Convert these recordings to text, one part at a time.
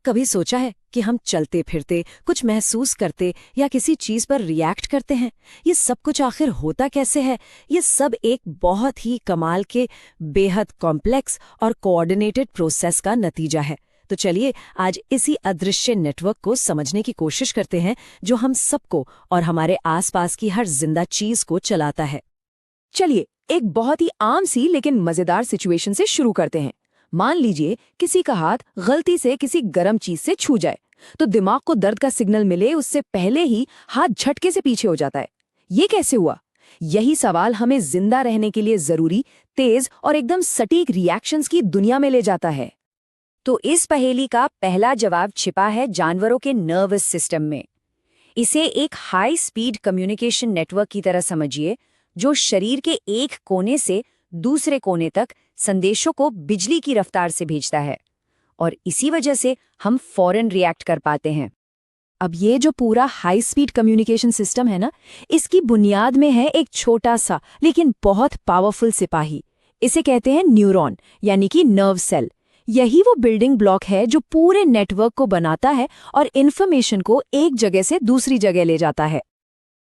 कभी सोचा है कि हम चलते फिरते कुछ महसूस करते या किसी चीज पर रिएक्ट करते हैं? ये सब कुछ आखिर होता कैसे है? ये सब एक बहुत ही कमाल के, बेहद कॉम्प्लेक्स और कोऑर्डिनेटेड प्रोसेस का नतीजा है। तो चलिए आज इसी अदृश्य नेटवर्क को समझने की कोशिश करते हैं जो हम सबको और हमारे आसपास की हर जिंदा चीज को चलाता है। चलिए एक बहुत ही आम सी लेकिन मजेदार सिचुएशन से शुरू करते हैं। मान लीजिए किसी का हाथ गलती से किसी गर्म चीज से छू जाए, तो दिमाग को दर्द का सिग्नल मिले उससे पहले ही हाथ झटके से पीछे हो जाता है। ये कैसे हुआ? यही सवाल हमें जिंदा रहने के लिए जरूरी तेज और एकदम सटीक रिएक्शंस की दुनिया में ले जाता है। तो इस पहेली का पहला जवाब छिपा है जानवरों के नर्वस सिस्टम में। इसे एक हाई स्पीड कम्युनिकेशन नेटवर्क की तरह समझिए, जो शरीर के एक कोने से दूसरे कोने तक संदेशों को बिजली की रफ्तार से भेजता है, और इसी वजह से हम फौरन रिएक्ट कर पाते हैं। अब ये जो पूरा हाई स्पीड कम्युनिकेशन सिस्टम है ना, इसकी बुनियाद में है एक छोटा सा लेकिन बहुत पावरफुल सिपाही। इसे कहते हैं न्यूरॉन, यानी कि नर्व सेल। यही वो बिल्डिंग ब्लॉक है जो पूरे नेटवर्क को बनाता है और इन्फॉर्मेशन को एक जगह से दूसरी जगह ले जाता है।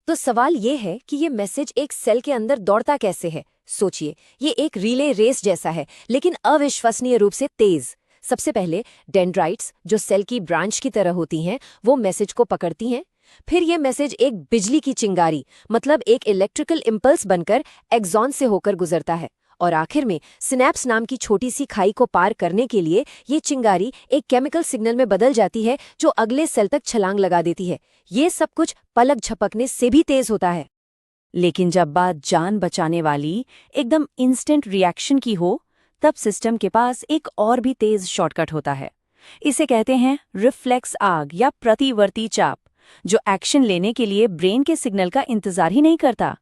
तो सवाल ये है कि ये मैसेज एक सेल के अंदर दौड़ता कैसे है। सोचिए, ये एक रिले रेस जैसा है, लेकिन अविश्वसनीय रूप से तेज। सबसे पहले डेंड्राइट्स, जो सेल की ब्रांच की तरह होती हैं, वो मैसेज को पकड़ती हैं। फिर ये मैसेज एक बिजली की चिंगारी, मतलब एक इलेक्ट्रिकल इम्पल्स बनकर एक्सॉन से होकर गुजरता है, और आखिर में सिनेप्स नाम की छोटी सी खाई को पार करने के लिए ये चिंगारी एक केमिकल सिग्नल में बदल जाती है, जो अगले सेल तक छलांग लगा देती है। ये सब कुछ पलक झपकने से भी तेज होता है। लेकिन जब बात जान बचाने वाली एकदम इंस्टेंट रिएक्शन की हो, तब सिस्टम के पास एक और भी तेज शॉर्टकट होता है। इसे कहते हैं रिफ्लेक्स आग या प्रतिवर्ती चाप, जो एक्शन लेने के लिए ब्रेन के सिग्नल का इंतजार ही नहीं करता।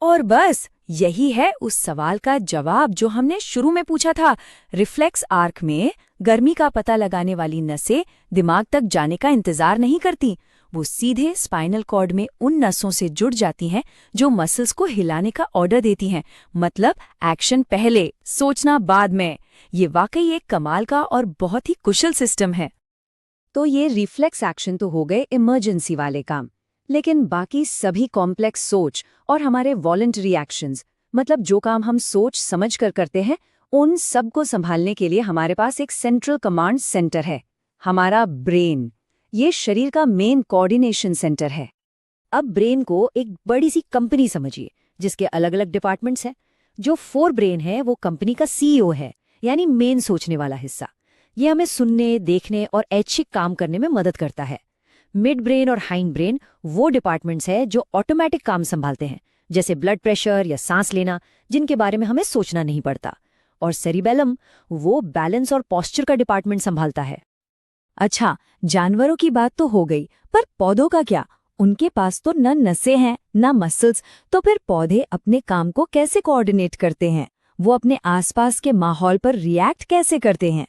और बस यही है उस सवाल का जवाब जो हमने शुरू में पूछा था। रिफ्लेक्स आर्क में गर्मी का पता लगाने वाली नसें दिमाग तक जाने का इंतजार नहीं करती, वो सीधे स्पाइनल कॉर्ड में उन नसों से जुड़ जाती हैं जो मसल्स को हिलाने का ऑर्डर देती हैं। मतलब एक्शन पहले, सोचना बाद में। ये वाकई एक कमाल का और बहुत ही कुशल सिस्टम है। तो ये रिफ्लेक्स एक्शन तो हो गए इमरजेंसी वाले काम, लेकिन बाकी सभी कॉम्प्लेक्स सोच और हमारे वॉलंटरी एक्शंस, मतलब जो काम हम सोच समझ कर करते हैं, उन सब को संभालने के लिए हमारे पास एक सेंट्रल कमांड सेंटर है, हमारा ब्रेन। ये शरीर का मेन कोऑर्डिनेशन सेंटर है। अब ब्रेन को एक बड़ी सी कंपनी समझिए, जिसके अलग अलग डिपार्टमेंट्स हैं। जो फोर ब्रेन है वो कंपनी का सीईओ है, यानी मेन सोचने वाला हिस्सा। ये हमें सुनने, देखने और ऐच्छिक काम करने में मदद करता है। मिड ब्रेन और हाइंड ब्रेन वो डिपार्टमेंट्स है जो ऑटोमेटिक काम संभालते हैं, जैसे ब्लड प्रेशर या सांस लेना, जिनके बारे में हमें सोचना नहीं पड़ता। और सेरिबेलम वो बैलेंस और पोस्चर का डिपार्टमेंट संभालता है। अच्छा, जानवरों की बात तो हो गई, पर पौधों का क्या? उनके पास तो न नसें हैं न मसल्स, तो फिर पौधे अपने काम को कैसे कोऑर्डिनेट करते हैं? वो अपने आसपास के माहौल पर रिएक्ट कैसे करते हैं?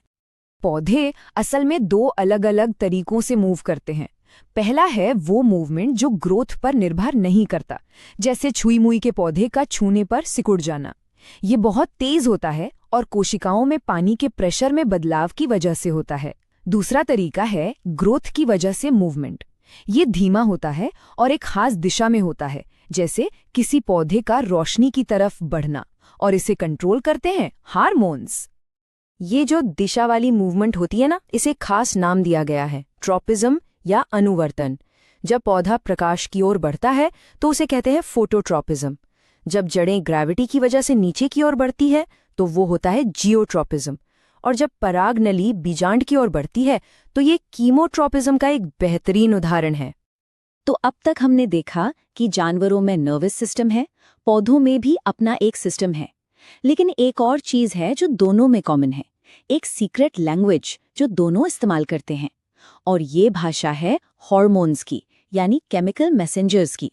पौधे असल में दो अलग अलग तरीकों से मूव करते हैं। पहला है वो मूवमेंट जो ग्रोथ पर निर्भर नहीं करता, जैसे छुई मुई के पौधे का छूने पर सिकुड़ जाना। ये बहुत तेज होता है और कोशिकाओं में पानी के प्रेशर में बदलाव की वजह से होता है। दूसरा तरीका है ग्रोथ की वजह से मूवमेंट। ये धीमा होता है और एक खास दिशा में होता है, जैसे किसी पौधे का रोशनी की तरफ बढ़ना, और इसे कंट्रोल करते हैं हार्मोन्स। ये जो दिशा वाली मूवमेंट होती है ना, इसे खास नाम दिया गया है, ट्रॉपिज्म या अनुवर्तन। जब पौधा प्रकाश की ओर बढ़ता है तो उसे कहते हैं फोटोट्रॉपिज्म। जब जड़ें ग्रेविटी की वजह से नीचे की ओर बढ़ती है तो वो होता है जियोट्रॉपिज्म। और जब पराग नली बीजांड की ओर बढ़ती है तो ये कीमोट्रॉपिज्म का एक बेहतरीन उदाहरण है। तो अब तक हमने देखा कि जानवरों में नर्वस सिस्टम है, पौधों में भी अपना एक सिस्टम है, लेकिन एक और चीज है जो दोनों में कॉमन है, एक सीक्रेट लैंग्वेज जो दोनों इस्तेमाल करते हैं। और ये भाषा है हार्मोन्स की, यानी केमिकल मैसेंजर्स की।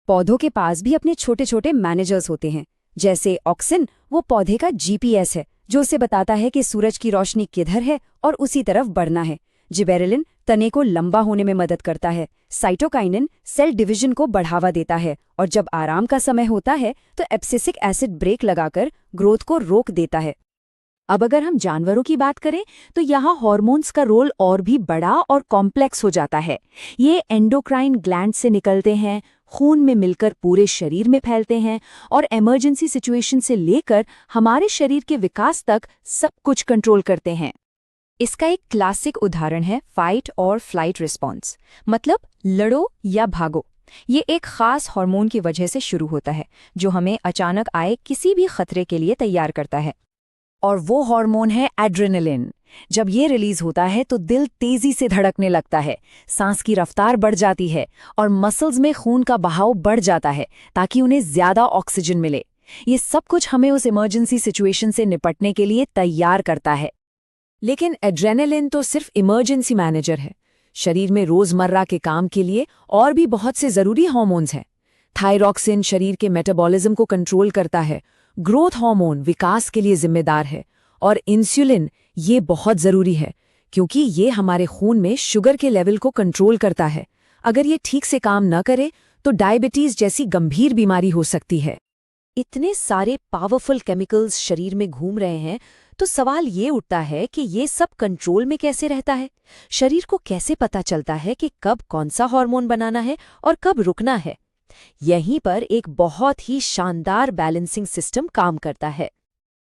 पौधों के पास भी अपने छोटे छोटे मैनेजर्स होते हैं, जैसे ऑक्सिन वो पौधे का जीपीएस है, जो उसे बताता है कि सूरज की रोशनी किधर है और उसी तरफ बढ़ना है। जिबेरेलिन तने को लंबा होने में मदद करता है। साइटोकाइनिन सेल डिवीजन को बढ़ावा देता है, और जब आराम का समय होता है तो एब्सिसिक एसिड ब्रेक लगाकर ग्रोथ को रोक देता है। अब अगर हम जानवरों की बात करें तो यहाँ हार्मोन्स का रोल और भी बड़ा और कॉम्प्लेक्स हो जाता है। ये एंडोक्राइन ग्लैंड से निकलते हैं, खून में मिलकर पूरे शरीर में फैलते हैं और इमरजेंसी सिचुएशन से लेकर हमारे शरीर के विकास तक सब कुछ कंट्रोल करते हैं। इसका एक क्लासिक उदाहरण है फाइट और फ्लाइट रिस्पॉन्स, मतलब लड़ो या भागो। ये एक खास हार्मोन की वजह से शुरू होता है जो हमें अचानक आए किसी भी खतरे के लिए तैयार करता है। और वो हार्मोन है एड्रेनलिन। जब ये रिलीज होता है तो दिल तेजी से धड़कने लगता है, सांस की रफ्तार बढ़ जाती है और मसल्स में खून का बहाव बढ़ जाता है ताकि उन्हें ज्यादा ऑक्सीजन मिले। ये सब कुछ हमें उस इमरजेंसी सिचुएशन से निपटने के लिए तैयार करता है। लेकिन एड्रेनलिन तो सिर्फ इमरजेंसी मैनेजर है। शरीर में रोजमर्रा के काम के लिए और भी बहुत से जरूरी हार्मोन्स हैं। थायरॉक्सिन शरीर के मेटाबॉलिज्म को कंट्रोल करता है, ग्रोथ हार्मोन विकास के लिए जिम्मेदार है, और इंसुलिन ये बहुत जरूरी है क्योंकि ये हमारे खून में शुगर के लेवल को कंट्रोल करता है। अगर ये ठीक से काम न करे तो डायबिटीज जैसी गंभीर बीमारी हो सकती है। इतने सारे पावरफुल केमिकल्स शरीर में घूम रहे हैं तो सवाल ये उठता है कि ये सब कंट्रोल में कैसे रहता है। शरीर को कैसे पता चलता है कि कब कौन सा हार्मोन बनाना है और कब रुकना है। यहीं पर एक बहुत ही शानदार बैलेंसिंग सिस्टम काम करता है।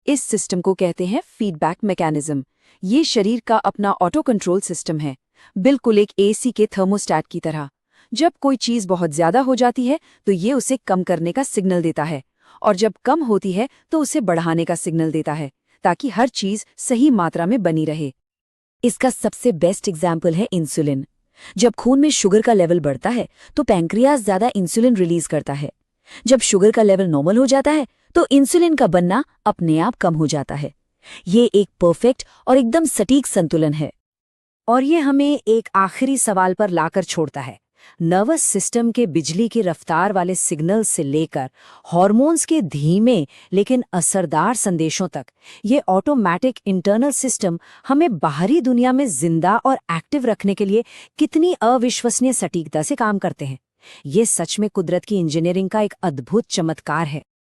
इस सिस्टम को कहते हैं फीडबैक मैकेनिज्म। ये शरीर का अपना ऑटो कंट्रोल सिस्टम है, बिल्कुल एक एसी के थर्मोस्टैट की तरह। जब कोई चीज बहुत ज्यादा हो जाती है तो ये उसे कम करने का सिग्नल देता है, और जब कम होती है तो उसे बढ़ाने का सिग्नल देता है, ताकि हर चीज सही मात्रा में बनी रहे। इसका सबसे बेस्ट एग्जाम्पल है इंसुलिन। जब खून में शुगर का लेवल बढ़ता है तो पैंक्रियाज ज्यादा इंसुलिन रिलीज करता है। जब शुगर का लेवल नॉर्मल हो जाता है तो इंसुलिन का बनना अपने आप कम हो जाता है। ये एक परफेक्ट और एकदम सटीक संतुलन है। और ये हमें एक आखिरी सवाल पर लाकर छोड़ता है। नर्वस सिस्टम के बिजली की रफ्तार वाले सिग्नल से लेकर हार्मोन्स के धीमे लेकिन असरदार संदेशों तक, ये ऑटोमैटिक इंटरनल सिस्टम हमें बाहरी दुनिया में जिंदा और एक्टिव रखने के लिए कितनी अविश्वसनीय सटीकता से काम करते हैं। ये सच में कुदरत की इंजीनियरिंग का एक अद्भुत चमत्कार है।